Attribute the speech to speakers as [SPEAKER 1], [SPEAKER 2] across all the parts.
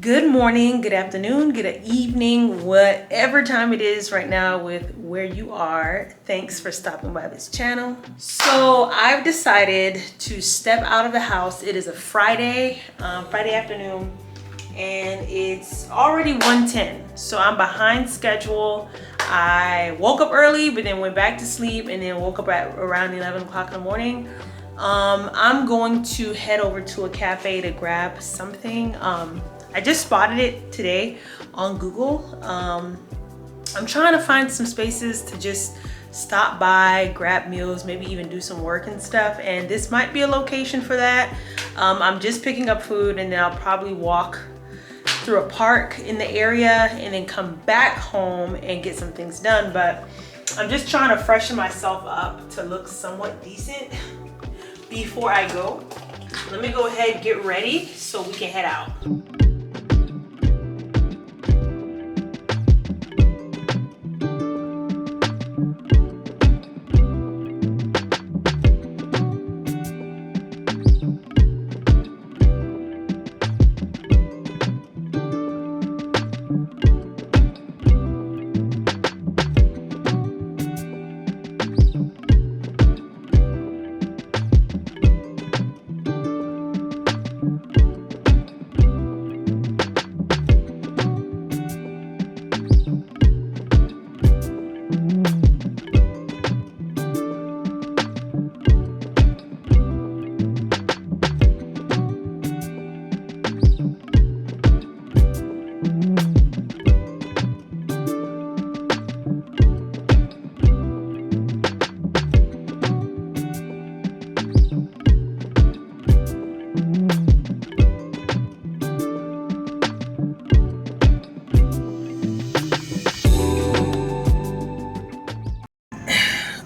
[SPEAKER 1] Good morning, good afternoon, good evening, whatever time it is right now with where you are. Thanks for stopping by this channel. So I've decided to step out of the house. It is a Friday afternoon, and it's already 1:10. So I'm behind schedule. I woke up early, but then went back to sleep, and then woke up at around 11 o'clock in the morning. I'm going to head over to a cafe to grab something. I just spotted it today on Google. I'm trying to find some spaces to just stop by, grab meals, maybe even do some work and stuff. And this might be a location for that. I'm just picking up food, and then I'll probably walk through a park in the area and then come back home and get some things done. But I'm just trying to freshen myself up to look somewhat decent before I go. Let me go ahead and get ready so we can head out.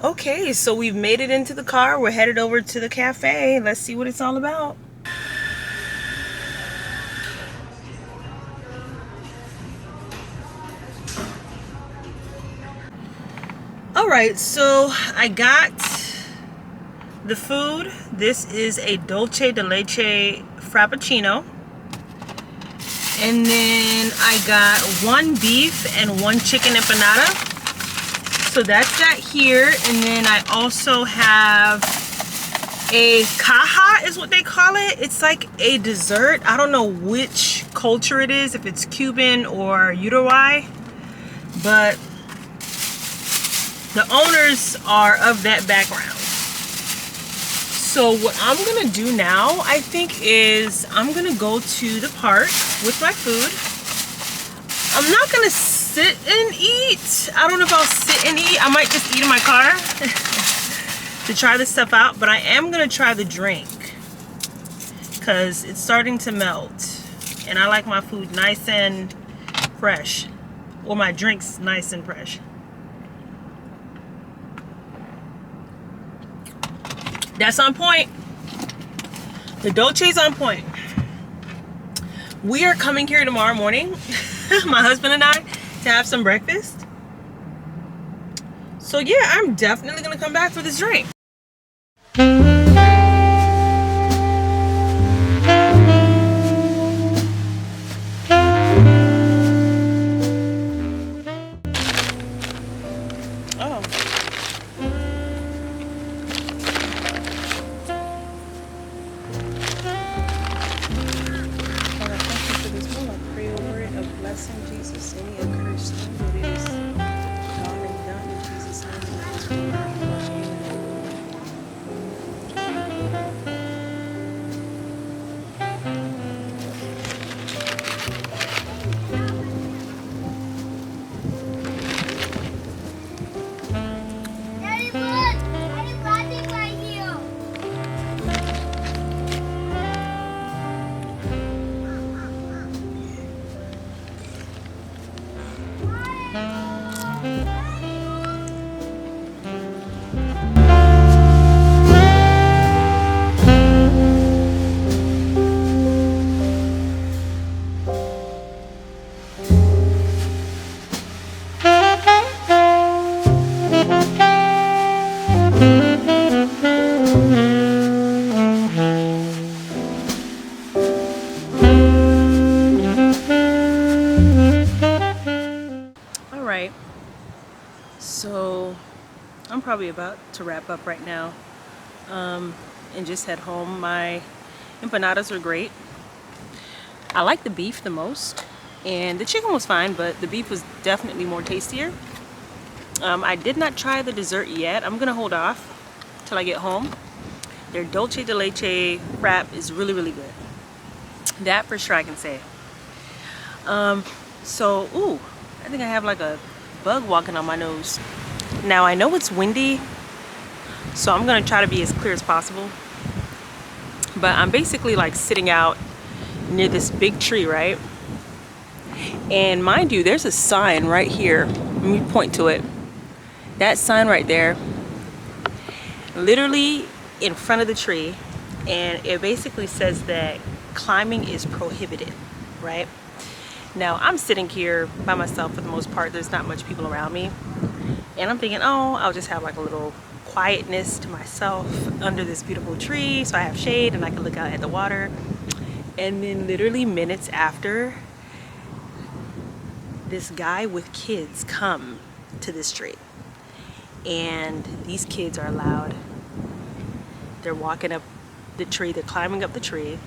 [SPEAKER 1] Okay, so we've made it into the car. We're headed over to the cafe. Let's see what it's all about. All right, so I got the food. This is a dulce de leche frappuccino. And then I got one beef and one chicken empanada. So that's that here. And then I also have a caja is what they call it. It's like a dessert. I don't know which culture it is, if it's Cuban or Uruguay, but the owners are of that background. So what I'm gonna do now, I think, is I'm gonna go to the park with my food. I'm not gonna sit and eat. I don't know if I'll sit and eat. I might just eat in my car to try this stuff out, but I am gonna try the drink because it's starting to melt, and I like my food nice and fresh, or my drinks nice and fresh. That's on point. The dolce's on point. We are coming here tomorrow morning, my husband and I, to have some breakfast. So yeah, I'm definitely gonna come back for this drink. probably about to wrap up right now and just head home. My empanadas are great. I like the beef the most, and the chicken was fine, but the beef was definitely more tastier. I did not try the dessert yet. I'm gonna hold off till I get home. Their dulce de leche wrap is really, really good. That for sure I can say. So, ooh, I think I have like a bug walking on my nose. Now I know it's windy, so I'm gonna try to be as clear as possible. But I'm basically like sitting out near this big tree, right? And mind you, there's a sign right here. Let me point to it. That sign right there, literally in front of the tree, and it basically says that climbing is prohibited, right? Now I'm sitting here by myself for the most part. There's not much people around me, and I'm thinking, oh, I'll just have like a little quietness to myself under this beautiful tree, so I have shade and I can look out at the water. And then literally minutes after, this guy with kids come to this tree, and these kids are allowed. They're walking up the tree, they're climbing up the tree.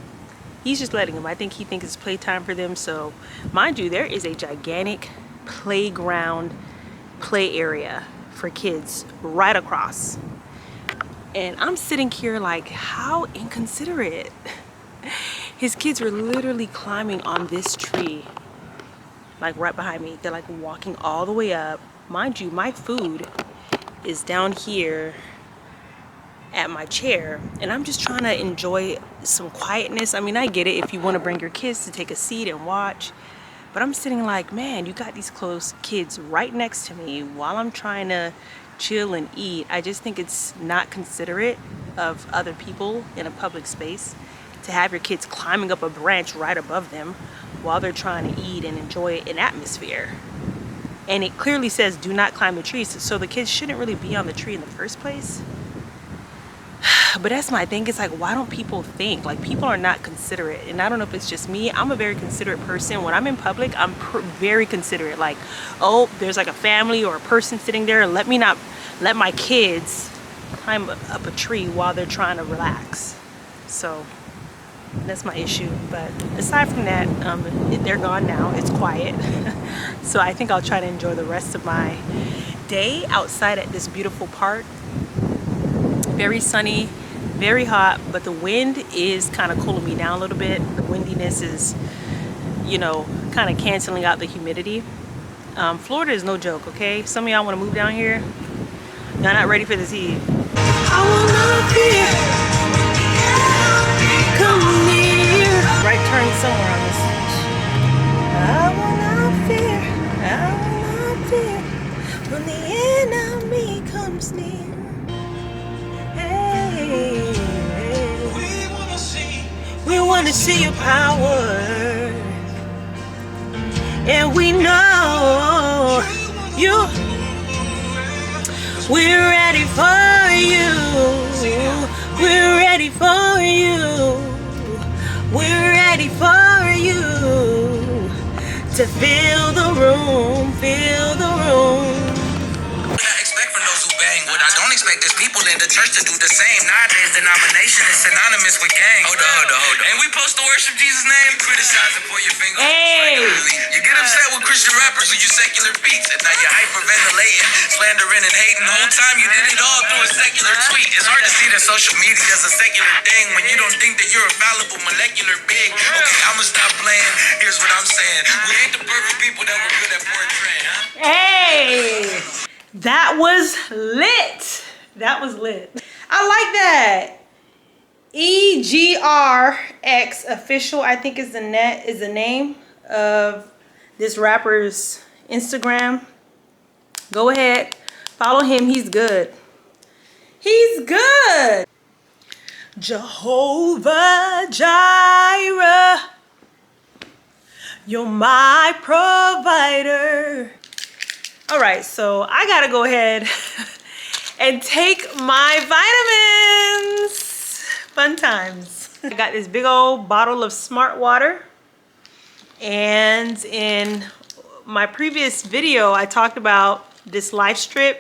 [SPEAKER 1] He's just letting them. I think he thinks it's playtime for them. So mind you, there is a gigantic playground play area for kids right across, and I'm sitting here like, how inconsiderate. His kids were literally climbing on this tree, like right behind me. They're like walking all the way up. Mind you, my food is down here at my chair, and I'm just trying to enjoy some quietness. I mean, I get it if you want to bring your kids to take a seat and watch, but I'm sitting like, man, you got these close kids right next to me while I'm trying to chill and eat. I just think it's not considerate of other people in a public space to have your kids climbing up a branch right above them while they're trying to eat and enjoy an atmosphere. And it clearly says do not climb the trees, so the kids shouldn't really be on the tree in the first place. But that's my thing. It's like, why don't people think? Like, people are not considerate. And I don't know if it's just me. I'm a very considerate person. When I'm in public, I'm very considerate. Like, oh, there's like a family or a person sitting there. Let me not let my kids climb up a tree while they're trying to relax. So that's my issue. But aside from that, they're gone now. It's quiet. So I think I'll try to enjoy the rest of my day outside at this beautiful park. Very sunny, very hot, but the wind is kind of cooling me down a little bit. The windiness is, you know, kind of canceling out the humidity. Florida is no joke, okay? Some of y'all want to move down here. Y'all not ready for this heat. I will not fear. Come near. Right turn somewhere on this. I will not fear. I will not fear when the enemy comes near. We want to see your power, and we know you. We're ready for you. We're ready for you. We're ready for you to fill the room, fill the room.
[SPEAKER 2] What I don't expect is people in the church to do the same. Nowadays, denomination is synonymous with gang. Hold on. And we supposed to worship Jesus' name? Criticize and point your finger.
[SPEAKER 1] Hey!
[SPEAKER 2] You get upset with Christian rappers who use secular beats, and now you're hyperventilating, slandering and hating. The whole time you did it all through a secular tweet. It's hard to see that social media is a secular thing when you don't think that you're a fallible molecular being. Okay, I'ma stop playing. Here's what I'm saying. We ain't the perfect people that were good at portraying, huh?
[SPEAKER 1] Hey! That was lit. That was lit. I like that. EGRX official, I think is the name of this rapper's Instagram. Go ahead, follow him. He's good. He's good. Jehovah Jireh, you're my provider. All right, so I gotta go ahead and take my vitamins. Fun times. I got this big old bottle of Smart Water, and in my previous video I talked about this life strip.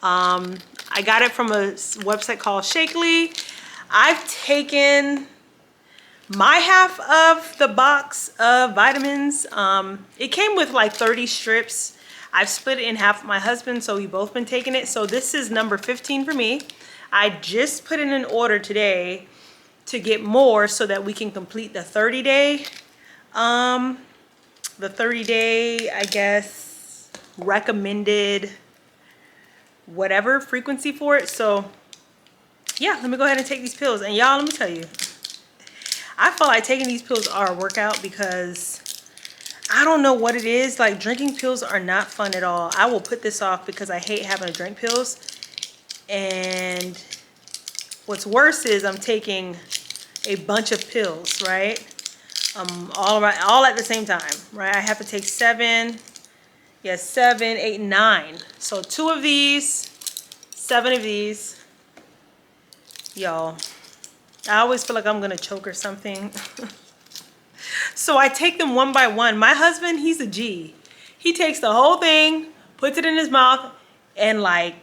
[SPEAKER 1] I I got it from a website called Shakely. I've taken my half of the box of vitamins. It came with like 30 strips. I've split it in half with my husband, so we both been taking it. So this is number 15 for me. I just put in an order today to get more so that we can complete the 30-day, I guess, recommended whatever frequency for it. So yeah, let me go ahead and take these pills. And y'all, let me tell you, I feel like taking these pills are a workout because I don't know what it is. Like, drinking pills are not fun at all. I will put this off because I hate having to drink pills. And what's worse is I'm taking a bunch of pills, right? All at the same time, right? I have to take 7, 8, 9. So 2 of these, 7 of these. Y'all, I always feel like I'm gonna choke or something. So I take them one by one. My husband, he's a G. He takes the whole thing, puts it in his mouth, and like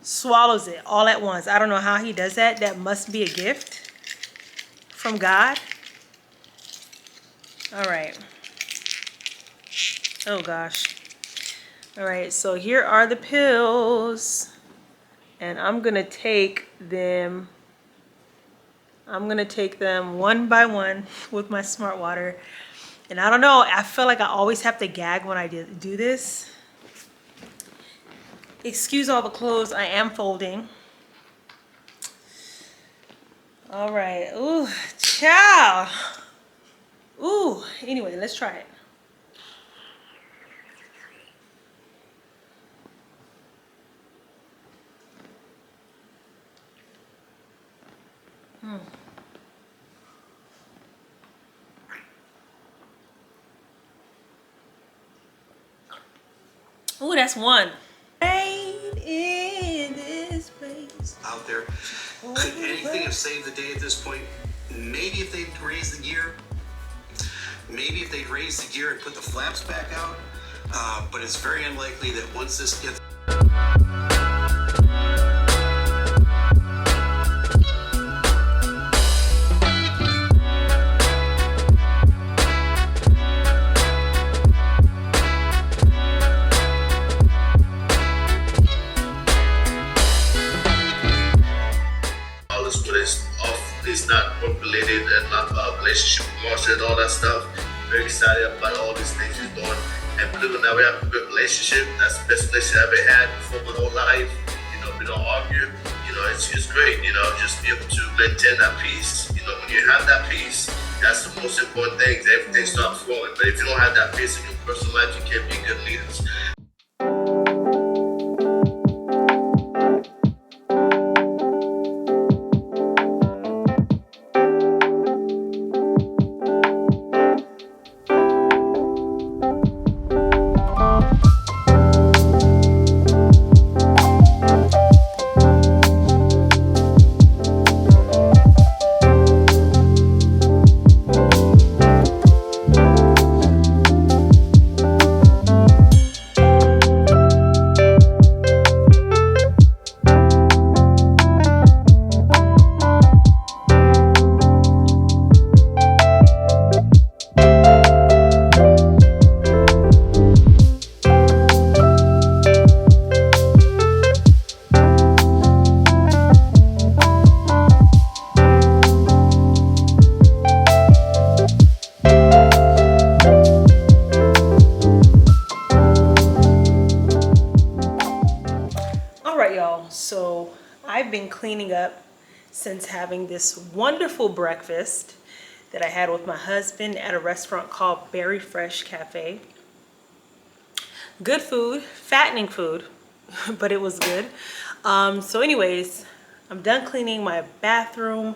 [SPEAKER 1] swallows it all at once. I don't know how he does that. That must be a gift from God. All right. Oh gosh. All right, so here are the pills. And I'm gonna take them one by one with my smart water. And I don't know, I feel like I always have to gag when I do this. Excuse all the clothes I am folding. All right, ooh, ciao. Ooh, anyway, let's try it. Ooh, that's one. Rain in this place.
[SPEAKER 3] Out there, could anything have saved the day at this point? Maybe if they'd raised the gear. Maybe if they'd raised the gear and put the flaps back out. But it's very unlikely that once this gets... It's not work related and not relationship promotion and all that stuff. Very excited about all these things he's doing. And believe it or not, we have a good relationship. That's the best relationship I've ever had for my whole life. You know, we don't argue. You know, it's great. You know, just be able to maintain that peace. You know, when you have that peace, that's the most important thing. Everything stops flowing. But if you don't have that peace in your personal life, you can't be good leaders.
[SPEAKER 1] So I've been cleaning up since having this wonderful breakfast that I had with my husband at a restaurant called Berry Fresh Cafe. Good food, fattening food, but it was good. So anyways, I'm done cleaning my bathroom,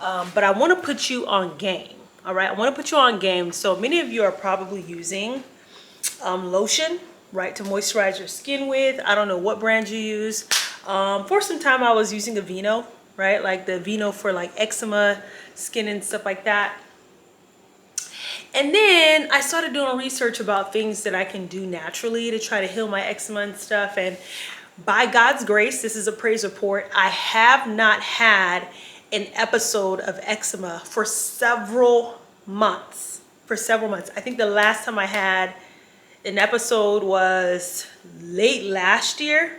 [SPEAKER 1] but I want to put you on game. All right, I want to put you on game. So many of you are probably using lotion, right, to moisturize your skin with. I don't know what brand you use. For some time I was using a Vino, right, like the Vino for like eczema, skin and stuff like that. And then I started doing research about things that I can do naturally to try to heal my eczema and stuff. And By God's grace, this is a praise report. I have not had an episode of eczema for several months. I think the last time I had an episode was late last year.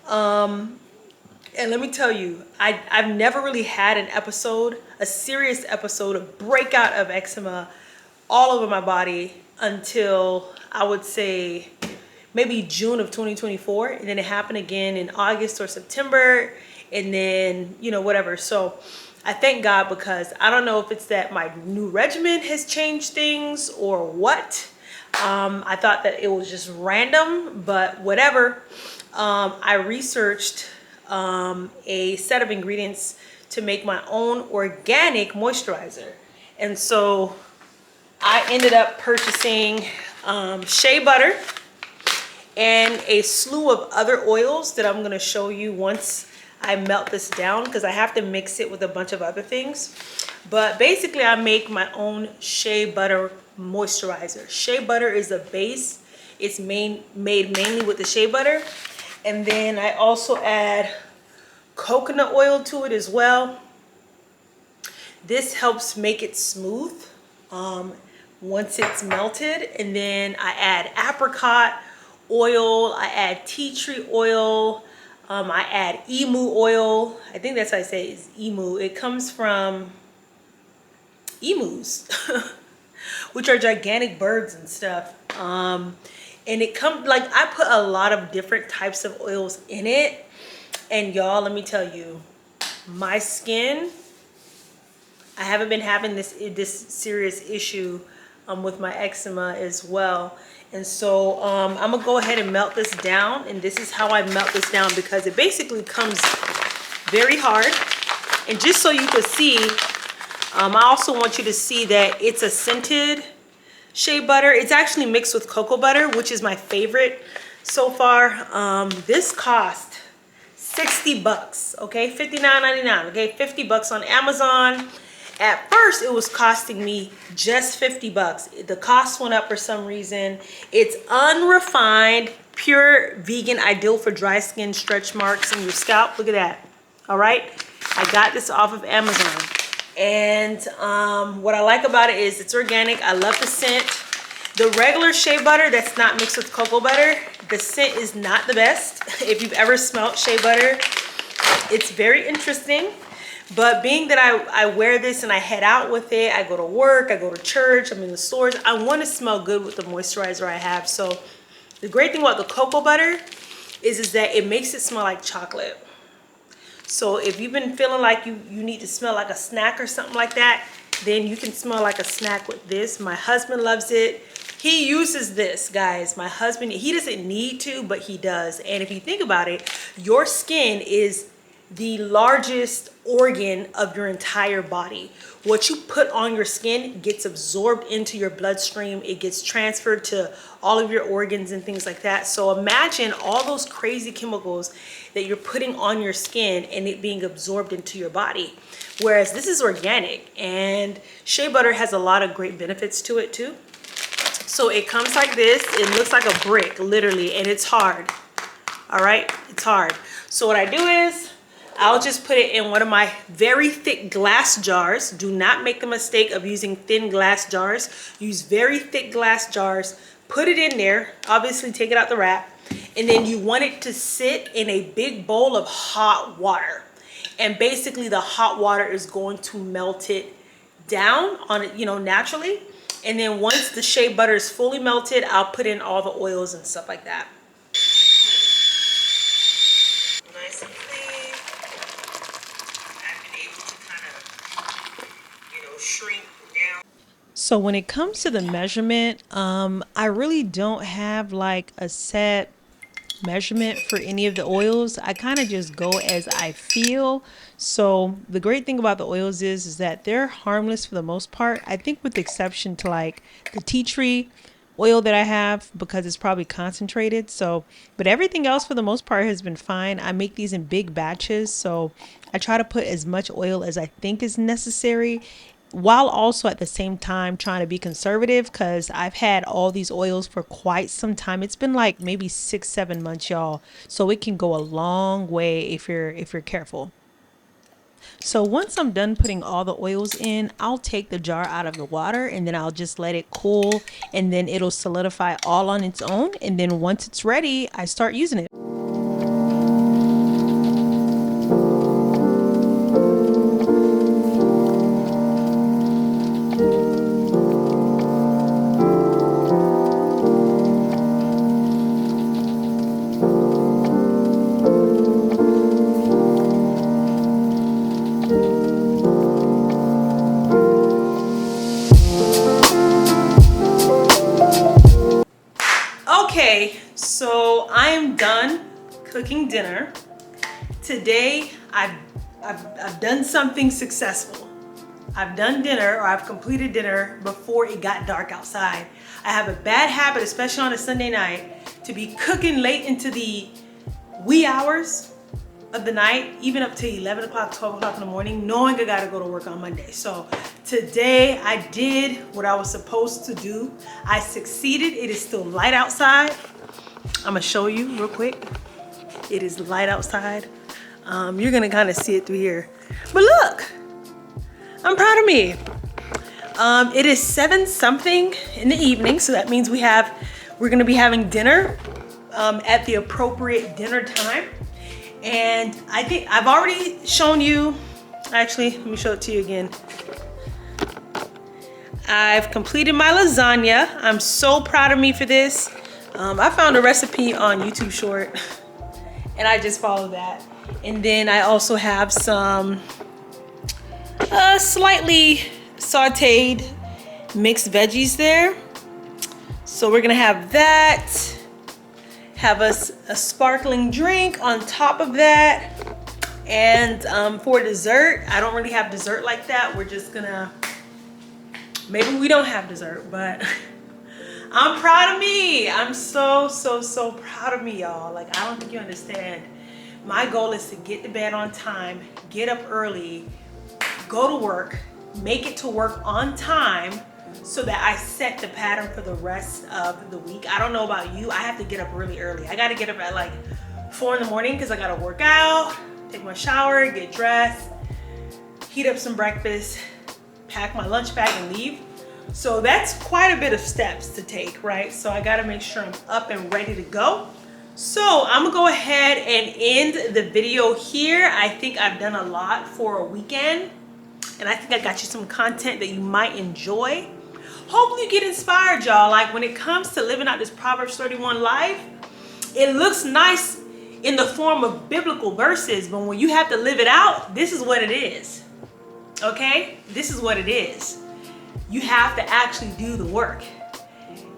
[SPEAKER 1] And let me tell you, I've never really had an episode, a serious episode of breakout of eczema all over my body until I would say maybe June of 2024. And then it happened again in August or September. And then, you know, whatever. So I thank God, because I don't know if it's that my new regimen has changed things or what. I thought that it was just random, but whatever. I researched a set of ingredients to make my own organic moisturizer. And so I ended up purchasing shea butter and a slew of other oils that I'm going to show you once I melt this down, because I have to mix it with a bunch of other things. But basically I make my own shea butter moisturizer. Shea butter is a base. It's made mainly with the shea butter. And then I also add coconut oil to it as well. This helps make it smooth once it's melted. And then I add apricot oil, I add tea tree oil, I add emu oil. I think that's how I say it, is emu. It comes from emus, which are gigantic birds and stuff. And it comes, like, I put a lot of different types of oils in it. And y'all, let me tell you, my skin, I haven't been having this serious issue with my eczema as well. And so I'm gonna go ahead and melt this down. And this is how I melt this down, because it basically comes very hard. And just so you can see, I also want you to see that it's a scented shea butter. It's actually mixed with cocoa butter, which is my favorite so far. This cost $60, okay? $59.99, okay? $50 on Amazon. At first, it was costing me just $50. The cost went up for some reason. It's unrefined, pure vegan, ideal for dry skin, stretch marks in your scalp. Look at that. All right? I got this off of Amazon. And what I like about it is it's organic. I love the scent. The regular shea butter that's not mixed with cocoa butter, the scent is not the best. If you've ever smelled shea butter, it's very interesting. But being that I wear this and I head out with it, I go to work, I go to church, I'm in the stores, I want to smell good with the moisturizer I have. So the great thing about the cocoa butter is that it makes it smell like chocolate. So if you've been feeling like you need to smell like a snack or something like that, then you can smell like a snack with this. My husband loves it. He uses this, guys. My husband, he doesn't need to, but he does. And if you think about it, your skin is the largest organ of your entire body. What you put on your skin gets absorbed into your bloodstream. It gets transferred to all of your organs and things like that. So imagine all those crazy chemicals that you're putting on your skin and it being absorbed into your body. Whereas this is organic, and shea butter has a lot of great benefits to it too. So it comes like this. It looks like a brick, literally, and it's hard. All right, it's hard. So what I do is I'll just put it in one of my very thick glass jars. Do not make the mistake of using thin glass jars. Use very thick glass jars. Put it in there. Obviously, take it out the wrap. And then you want it to sit in a big bowl of hot water. And basically, the hot water is going to melt it down on it, naturally. And then once the shea butter is fully melted, I'll put in all the oils and stuff like that. Nice and clean. I've been able to kind of, shrink down. So when it comes to the measurement, I really don't have like a set measurement for any of the oils. I kind of just go as I feel. So the great thing about the oils is that they're harmless for the most part. I think with the exception to like the tea tree oil that I have, because it's probably concentrated. So, but everything else for the most part has been fine. I make these in big batches, so I try to put as much oil as I think is necessary. while also at the same time trying to be conservative, because I've had all these oils for quite some time. It's been like maybe 6-7 months, y'all. So it can go a long way if you're careful. So once I'm done putting all the oils in, I'll take the jar out of the water and then I'll just let it cool, and then it'll solidify all on its own. And then once it's ready, I start using it. Okay, so I am done cooking dinner. Today, I've done something successful. I've done dinner, or I've completed dinner before it got dark outside. I have a bad habit, especially on a Sunday night, to be cooking late into the wee hours of the night, even up to 11 o'clock, 12 o'clock in the morning, knowing I gotta go to work on Monday. So today I did what I was supposed to do. I succeeded. It is still light outside. I'm gonna show you real quick. It is light outside. You're gonna kind of see it through here. But look, I'm proud of me. It is 7 something in the evening, so that means we're gonna be having dinner at the appropriate dinner time. And I think I've already shown you, actually, let me show it to you again. I've completed my lasagna. I'm so proud of me for this. I found a recipe on YouTube Short and I just followed that. And then I also have some slightly sauteed mixed veggies there. So we're gonna have that. Have a sparkling drink on top of that. And for dessert, I don't really have dessert like that. We're just gonna, maybe we don't have dessert, but I'm proud of me. I'm so proud of me, y'all. Like, I don't think you understand. My goal is to get to bed on time, get up early, go to work, make it to work on time, so that I set the pattern for the rest of the week. I don't know about you. I have to get up really early. I got to get up at like 4 in the morning because I got to work out, take my shower, get dressed, heat up some breakfast, pack my lunch bag and leave. So that's quite a bit of steps to take, right? So I got to make sure I'm up and ready to go. So I'm gonna go ahead and end the video here. I think I've done a lot for a weekend, and I think I got you some content that you might enjoy. Hopefully you get inspired, y'all. Like, when it comes to living out this Proverbs 31 life, it looks nice in the form of biblical verses, but when you have to live it out, this is what it is. Okay? This is what it is. You have to actually do the work.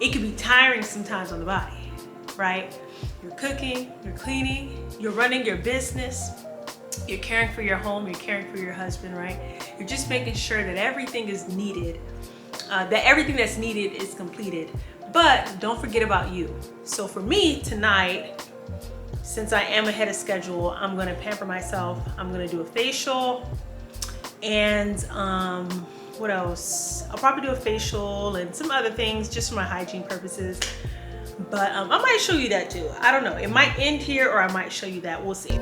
[SPEAKER 1] It can be tiring sometimes on the body, right? You're cooking, you're cleaning, you're running your business, you're caring for your home, you're caring for your husband, right? You're just making sure that everything is needed, that everything that's needed is completed. But don't forget about you. So for me tonight, since I am ahead of schedule, I'm gonna pamper myself. I'm gonna do a facial, and what else? I'll probably do a facial and some other things just for my hygiene purposes. But I might show you that too. I don't know. It might end here or I might show you that. We'll see.